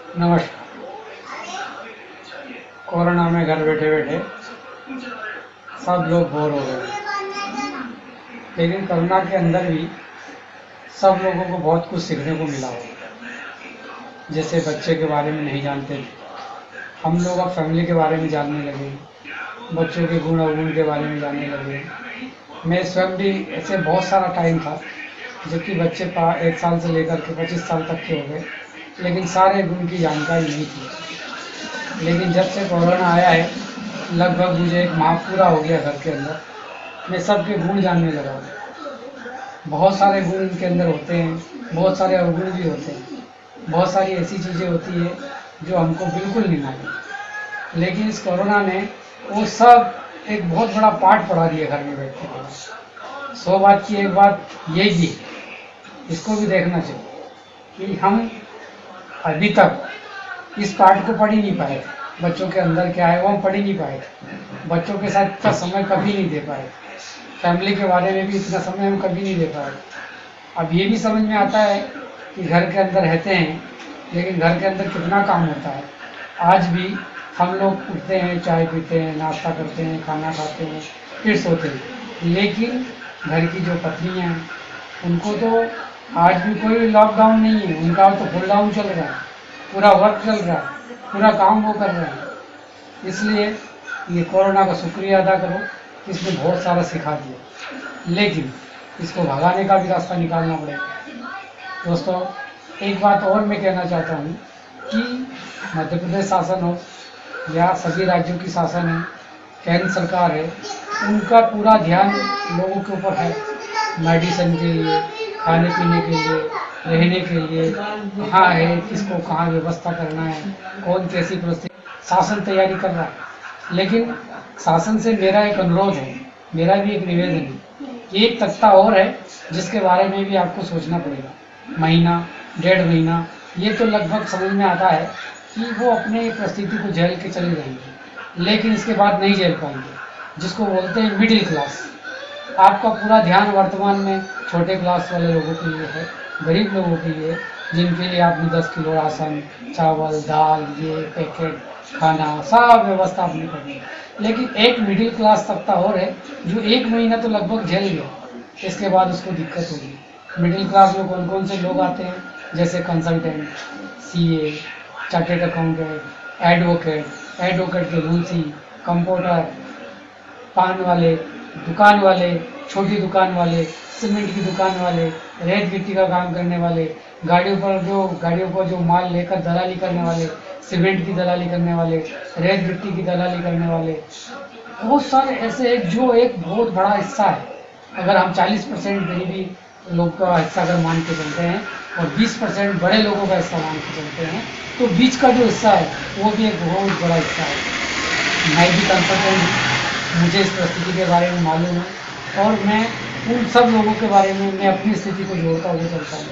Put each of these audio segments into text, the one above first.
नमस्कार। कोरोना में घर बैठे बैठे सब लोग बोर हो गए, लेकिन कोरोना के अंदर भी सब लोगों को बहुत कुछ सीखने को मिला हो। जैसे बच्चे के बारे में नहीं जानते थे, हम लोग अब फैमिली के बारे में जानने लगे, बच्चों के गुण अवगुण के बारे में जानने लगे। मैं स्वयं भी ऐसे बहुत सारा टाइम था जबकि बच्चे 1 साल से लेकर के 25 साल तक के हो गए, लेकिन सारे गुण की जानकारी नहीं थी। लेकिन जब से कोरोना आया है, लगभग मुझे एक माह पूरा हो गया घर के अंदर, मैं सबके गुण जानने लगा हूँ। बहुत सारे गुण इनके अंदर होते हैं, बहुत सारे अवगुण भी होते हैं, बहुत सारी ऐसी चीज़ें होती है जो हमको बिल्कुल नहीं मालूम। लेकिन इस कोरोना ने वो सब एक बहुत बड़ा पार्ट पढ़ा दिया घर में बैठने के। 100 बात की एक बात ये भी, इसको भी देखना चाहिए कि हम अभी तक इस पार्ट को पढ़ ही नहीं पाए थे। बच्चों के अंदर क्या है वो हम पढ़ ही नहीं पाए थे। बच्चों के साथ इतना समय कभी नहीं दे पाए, फैमिली के बारे में भी इतना समय हम कभी नहीं दे पाए। अब ये भी समझ में आता है कि घर के अंदर रहते हैं, लेकिन घर के अंदर कितना काम होता है। आज भी हम लोग उठते हैं, चाय पीते हैं, नाश्ता करते हैं, खाना खाते हैं, फिर सोते हैं। लेकिन घर की जो पत्नियां हैं उनको तो आज भी कोई लॉकडाउन नहीं है, उनका तो फुल डाउन चल रहा है, पूरा वर्क चल रहा है, पूरा काम वो कर रहे हैं। इसलिए ये कोरोना का शुक्रिया अदा करो, इसने बहुत सारा सिखा दिया, लेकिन इसको भगाने का भी रास्ता निकालना पड़ेगा। दोस्तों, एक बात और मैं कहना चाहता हूँ कि मध्य प्रदेश शासन हो या सभी राज्यों की शासन है, केंद्र सरकार है, उनका पूरा ध्यान लोगों के ऊपर है। मेडिसिन के लिए, खाने पीने के लिए, रहने के लिए कहाँ है, किसको कहाँ व्यवस्था करना है, कौन कैसी परिस्थिति, शासन तैयारी कर रहा है। लेकिन शासन से मेरा एक अनुरोध है, मेरा भी एक निवेदन है। एक तख्ता और है जिसके बारे में भी आपको सोचना पड़ेगा। महीना 1.5 महीना ये तो लगभग समझ में आता है कि वो अपने परिस्थिति को झेल के चले जाएंगे, लेकिन इसके बाद नहीं झेल पाएंगे, जिसको बोलते हैं मिडिल क्लास। आपका पूरा ध्यान वर्तमान में छोटे क्लास वाले लोगों के लिए है, गरीब लोगों के लिए, जिनके लिए आपने 10 किलो राशन, चावल, दाल, ये पैकेट खाना सब व्यवस्था आपने करनी है। लेकिन एक मिडिल क्लास तबका और है जो 1 महीना तो लगभग झेल गया, इसके बाद उसको दिक्कत होगी। मिडिल क्लास में कौन कौन से लोग आते हैं, जैसे consultant, CA, chartered accountant, advocate के मुंशी, कंपाउंडर, पान वाले, दुकान वाले, छोटी दुकान वाले, सीमेंट की दुकान वाले, रेत गिट्टी का काम करने वाले, गाड़ियों पर जो माल लेकर दलाली करने वाले, सीमेंट की दलाली करने वाले, रेत गिट्टी की दलाली करने वाले, बहुत सारे ऐसे हैं जो एक बहुत बड़ा हिस्सा है। अगर हम 40% गरीबी लोग का हिस्सा अगर मान के चलते हैं और 20% बड़े लोगों का हिस्सा मान के चलते हैं, तो बीच का जो हिस्सा है वो भी एक बहुत बड़ा हिस्सा है। मैं भी कंसल्टेंट हूँ, मुझे इस परिस्थिति के बारे में मालूम है और मैं उन सब लोगों के बारे में मैं अपनी स्थिति को जोड़ता हुआ चलता हूँ।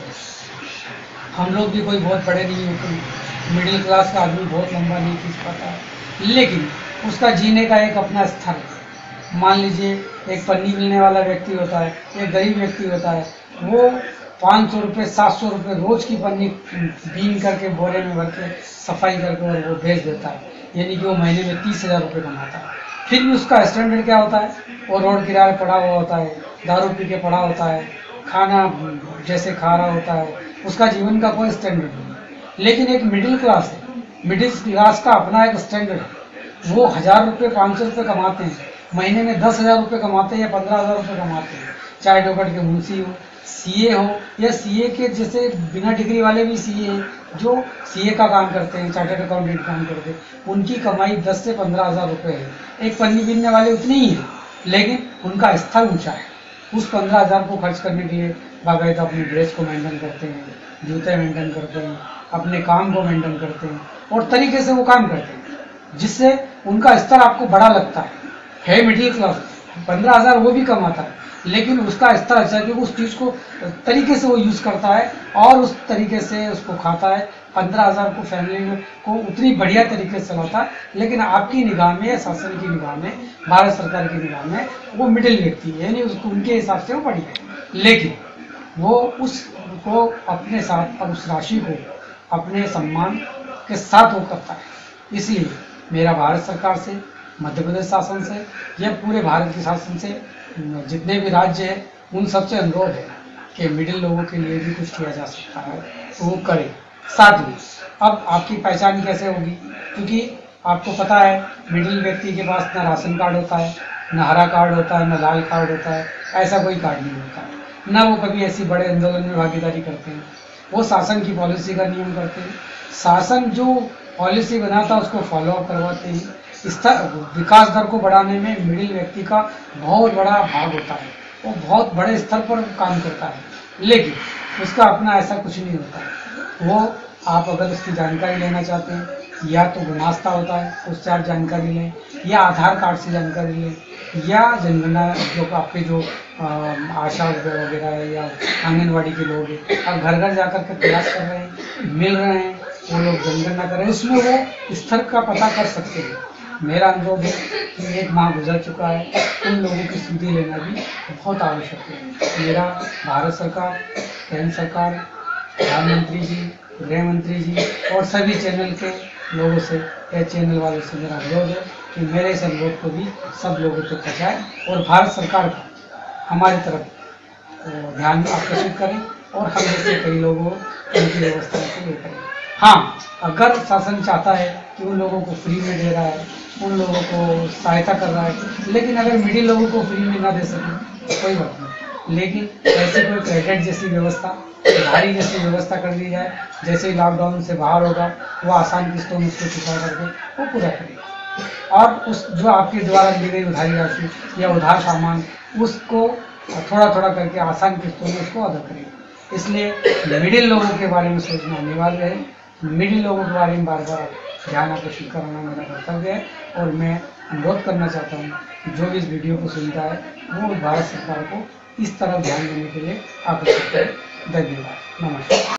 हम लोग भी कोई बहुत बड़े नहीं होते, मिडिल क्लास का आदमी बहुत लंबा नहीं खींच पाता है, लेकिन उसका जीने का एक अपना स्तर है। मान लीजिए एक पन्नी मिलने वाला व्यक्ति होता है, एक गरीब व्यक्ति होता है, वो 500 रुपये 700 रुपये रोज की पन्नी बीन करके बोरे में भर के सफाई करके और वो भेज देता है, यानी कि वो महीने में 30,000 रुपये कमाता है। फिर भी उसका स्टैंडर्ड क्या होता है, वो रोड किनारे पड़ा हुआ होता है, दारू पी के पड़ा होता है, खाना जैसे खा रहा होता है, उसका जीवन का कोई स्टैंडर्ड नहीं। लेकिन एक मिडिल क्लास है, मिडिल क्लास का अपना एक स्टैंडर्ड है। वो 1,000 रुपये 500 रुपये कमाते हैं, महीने में 10,000 रुपये कमाते हैं या 15,000 रुपये कमाते हैं। चाहे डोकट के मुंशी हो, सीए हो, या सीए के जैसे बिना डिग्री वाले भी सीए हैं जो सीए का काम करते हैं, चार्टर्ड अकाउंटेंट काम करते हैं, उनकी कमाई 10 से 15,000 रुपये है। एक पन्नी बीनने वाले उतनी ही है, लेकिन उनका स्तर ऊंचा है। उस 15,000 को खर्च करने के लिए बाकायदा अपनी ड्रेस को मेंटेन करते हैं, जूते मेंटेन करते हैं, अपने काम को मेंटेन करते हैं और तरीके से वो काम करते हैं, जिससे उनका स्तर आपको बड़ा लगता है मिडिल क्लास। 15,000 वो भी कमाता है, लेकिन उसका स्तर अच्छा है क्योंकि उस चीज़ को तरीके से वो यूज़ करता है और उस तरीके से उसको खाता है। 15,000 को फैमिली को उतनी बढ़िया तरीके से चलाता है, लेकिन आपकी निगाह में या शासन की निगाह में, भारत सरकार की निगाह में वो मिडिल व्यक्ति है, यानी उसको उनके हिसाब से वो बढ़िया है। लेकिन वो उसको अपने साथ उस राशि को अपने सम्मान के साथ वो करता है। इसलिए मेरा भारत सरकार से, मध्य प्रदेश शासन से या पूरे भारत के शासन से, जितने भी राज्य हैं उन सबसे अनुरोध है कि मिडिल लोगों के लिए भी कुछ किया जा सकता है तो वो करें। साथ में अब आपकी पहचान कैसे होगी, क्योंकि आपको पता है मिडिल व्यक्ति के पास ना राशन कार्ड होता है, ना हरा कार्ड होता है, ना लाल कार्ड होता है, ऐसा कोई कार्ड नहीं होता है, ना वो कभी ऐसी बड़े आंदोलन में भागीदारी करते हैं। वो शासन की पॉलिसी का नियम करते हैं, शासन जो पॉलिसी बनाता है उसको फॉलो अप करवाते हैं। विकास दर को बढ़ाने में मिडिल व्यक्ति का बहुत बड़ा भाग होता है, वो बहुत बड़े स्तर पर काम करता है, लेकिन उसका अपना ऐसा कुछ नहीं होता है। वो आप अगर उसकी जानकारी लेना चाहते हैं या तो गुमास्ता होता है उससे आप जानकारी लें, या आधार कार्ड से जानकारी लें, या जनगणना जो आपके जो आशा वगैरह है या आंगनवाड़ी के लोग हैं, आप घर घर जाकर के प्रयास कर रहे हैं, मिल रहे हैं, वो लोग जनगणना कर रहे हैं, उसमें वो स्तर का पता कर सकते हैं। मेरा अनुरोध है कि 1 माह गुजर चुका है, उन लोगों की स्थिति लेना भी बहुत आवश्यक है। मेरा भारत सरकार, केंद्र सरकार, प्रधानमंत्री जी, गृह मंत्री जी और सभी चैनल के लोगों से या चैनल वालों से मेरा अनुरोध है कि मेरे इस अनुरोध को भी सब लोगों तक पहुँचाएं और भारत सरकार का हमारी तरफ ध्यान आकर्षित करें और हम जैसे कई लोगों उनकी व्यवस्था को ले करें। हाँ, अगर शासन चाहता है कि उन लोगों को फ्री में दे रहा है, उन लोगों को सहायता कर रहा है, लेकिन अगर मिडिल लोगों को फ्री में ना दे सके तो कोई बात नहीं, लेकिन ऐसी कोई क्रेडिट जैसी व्यवस्था, गाड़ी जैसी व्यवस्था कर दी जाए, जैसे लॉकडाउन से बाहर होगा वो आसान किस्तों में उसको चुका करके वो पूरा करेगा। और उस जो आपके द्वारा ली गई उधारी राशि या उधार सामान उसको थोड़ा थोड़ा करके आसान किस्तों में उसको अदा करेगा। इसलिए मिडिल लोगों के बारे में सोचना अनिवार्य है। मिडिल लोगों के बारे में बार बार ध्यान आकर्षित कराना मेरा कर्तव्य है और मैं अनुरोध करना चाहता हूँ कि जो भी इस वीडियो को सुनता है वो भारत सरकार को इस तरफ ध्यान देने के लिए आकर्षित करें। धन्यवाद, नमस्कार।